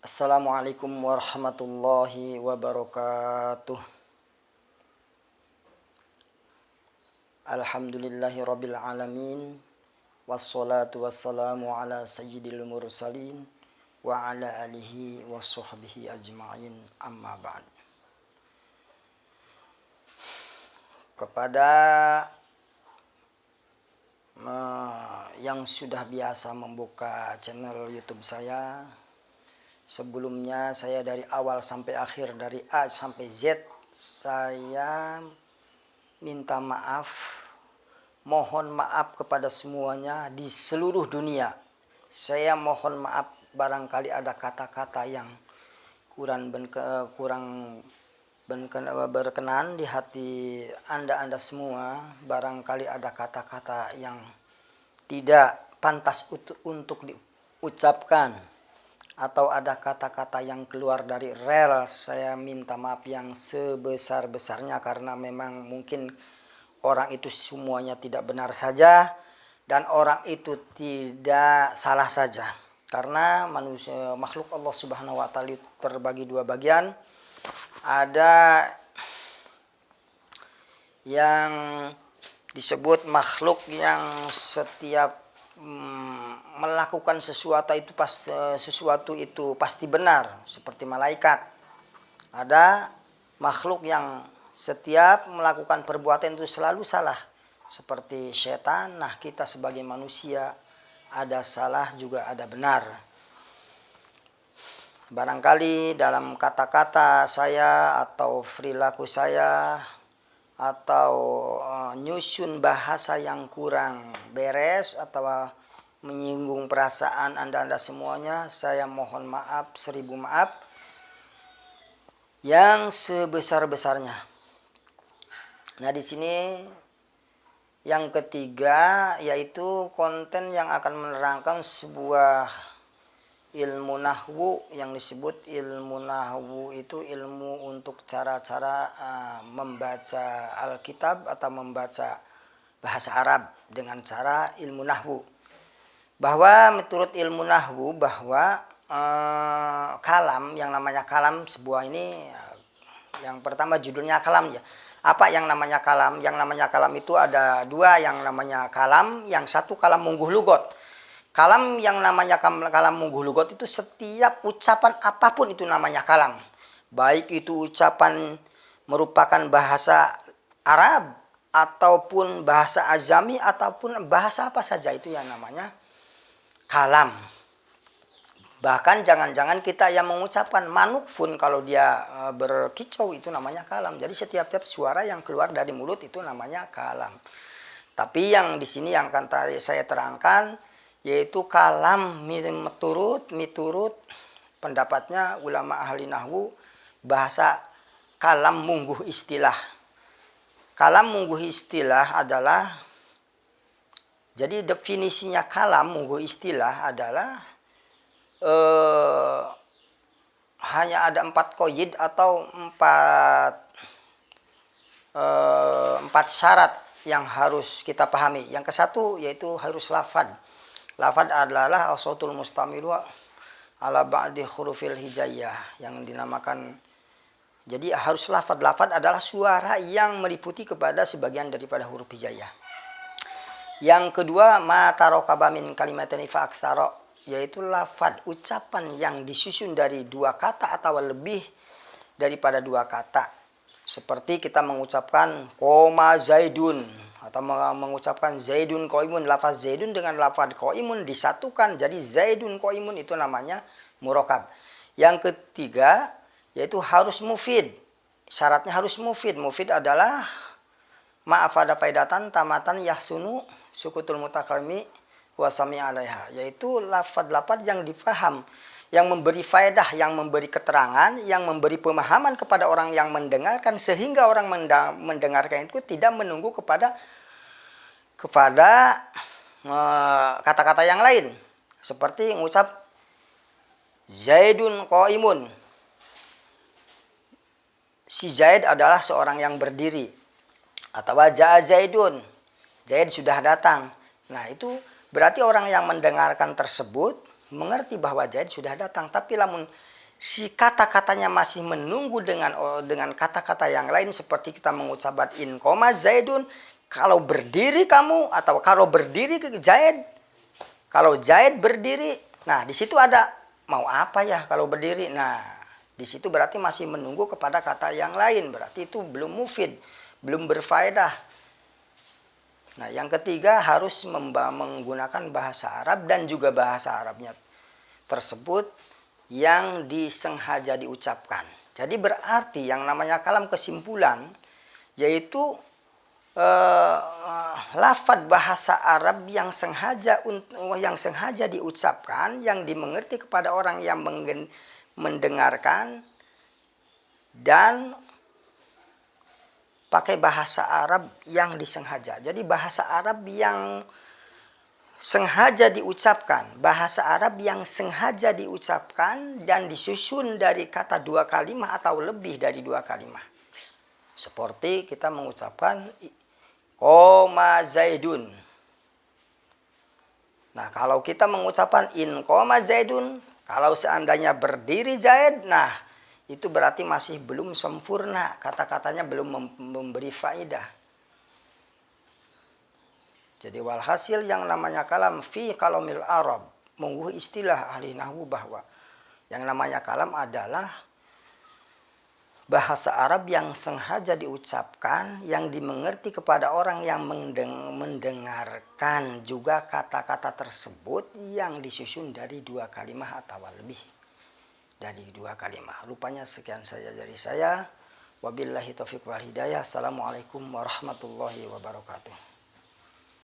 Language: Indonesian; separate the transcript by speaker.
Speaker 1: Assalamualaikum warahmatullahi wabarakatuh. Alhamdulillahi rabbil alamin. Wassalatu wassalamu ala sayyidil mursalin wa ala alihi wa sahbihi ajma'in, amma ba'd. Kepada yang sudah biasa membuka channel YouTube saya, sebelumnya saya dari awal sampai akhir, dari A sampai Z, saya minta maaf, mohon maaf kepada semuanya di seluruh dunia. Saya mohon maaf barangkali ada kata-kata yang kurang berkenan di hati Anda semua. Barangkali ada kata-kata yang tidak pantas untuk diucapkan, atau ada kata-kata yang keluar dari rel. Saya minta maaf yang sebesar-besarnya, karena memang mungkin orang itu semuanya tidak benar saja dan orang itu tidak salah saja, karena manusia, makhluk Allah Subhanahu wa taala terbagi dua bagian. Ada yang disebut makhluk yang setiap melakukan sesuatu itu pasti benar, seperti malaikat. Ada makhluk yang setiap melakukan perbuatan itu selalu salah, seperti setan. Nah, kita sebagai manusia ada salah juga ada benar. Barangkali dalam kata-kata saya atau perilaku saya atau nyusun bahasa yang kurang beres atau menyinggung perasaan anda semuanya, saya mohon maaf, 1000 maaf yang sebesar-besarnya. Nah, di sini yang ketiga yaitu konten yang akan menerangkan sebuah ilmu nahwu. Yang disebut ilmu nahwu itu ilmu untuk cara-cara membaca Alkitab atau membaca bahasa Arab dengan cara ilmu nahwu. Bahwa menurut ilmu nahwu bahwa kalam, yang namanya kalam sebuah ini, yang pertama judulnya kalam ya. Apa yang namanya kalam? Yang namanya kalam itu ada dua, yang namanya kalam, yang satu kalam mungguh lugot. Kalam yang namanya kalam mungguh lugot itu setiap ucapan apapun itu namanya kalam. Baik itu ucapan merupakan bahasa Arab ataupun bahasa Ajami ataupun bahasa apa saja, itu yang namanya kalam. Bahkan jangan-jangan kita yang mengucapkan manuk pun kalau dia berkicau itu namanya kalam. Jadi setiap suara yang keluar dari mulut itu namanya kalam. Tapi yang di sini yang akan saya terangkan yaitu kalam miturut pendapatnya ulama ahli nahwu, bahasa kalam mungguh istilah. Kalam mungguh istilah adalah, jadi definisinya kalam mungguh istilah adalah hanya ada 4 qaid atau 4 syarat yang harus kita pahami. Yang ke satu yaitu harus lafad. Lafad adalah as-sautul mustamilu ala ba'di hurufil hijaiyah, yang dinamakan, jadi harus lafad. Lafad adalah suara yang meliputi kepada sebagian daripada huruf hijaiyah. Yang kedua, ma tarokaba min kalimatani fa aktsara, yaitu lafad, ucapan yang disusun dari 2 kata atau lebih daripada 2 kata. Seperti kita mengucapkan koma zaidun, atau mengucapkan zaidun qaimun, lafaz zaidun dengan lafaz qaimun disatukan jadi zaidun qaimun, itu namanya murakkab. Yang ketiga yaitu harus mufid. Syaratnya harus mufid. Mufid adalah ma'afada faidatan tamatan yahsunu sukutul mutakallimi wa sami alaiha, yaitu lafaz-lafaz yang difaham, yang memberi faedah, yang memberi keterangan, yang memberi pemahaman kepada orang yang mendengarkan, sehingga orang mendengarkan itu tidak menunggu kepada kata-kata yang lain. Seperti mengucap Zaidun qaimun, si Zaid adalah seorang yang berdiri, atau Ja'a Zaidun, Zaid sudah datang. Nah, itu berarti orang yang mendengarkan tersebut mengerti bahwa Zaid sudah datang. Tapi lamun si kata-katanya masih menunggu dengan kata-kata yang lain, seperti kita mengucapkan in koma Zaidun, kalau berdiri kamu, atau kalau berdiri Zaid, kalau Zaid berdiri, nah di situ ada mau apa ya kalau berdiri. Nah, di situ berarti masih menunggu kepada kata yang lain, berarti itu belum mufid, belum berfaedah. Nah, yang ketiga harus menggunakan bahasa Arab, dan juga bahasa Arabnya tersebut yang disengaja diucapkan. Jadi berarti yang namanya kalam kesimpulan yaitu lafaz bahasa Arab yang sengaja diucapkan, yang dimengerti kepada orang yang mendengarkan, dan pakai bahasa Arab yang disengaja. Jadi bahasa Arab yang sengaja diucapkan, bahasa Arab yang sengaja diucapkan dan disusun dari kata dua kalimat atau lebih dari dua kalimat. Seperti kita mengucapkan koma Zaidun. Nah, kalau kita mengucapkan in koma Zaidun, kalau seandainya berdiri Zaid, nah itu berarti masih belum sempurna, kata-katanya belum memberi faedah. Jadi walhasil yang namanya kalam fi kalamil Arab, mengguh istilah ahli nahwu bahwa yang namanya kalam adalah bahasa Arab yang sengaja diucapkan, yang dimengerti kepada orang yang mendengarkan, juga kata-kata tersebut yang disusun dari dua kalimat atau lebih dari dua kalimat. Rupanya sekian saja dari saya. Wabillahi taufiq wal hidayah. Assalamualaikum warahmatullahi wabarakatuh.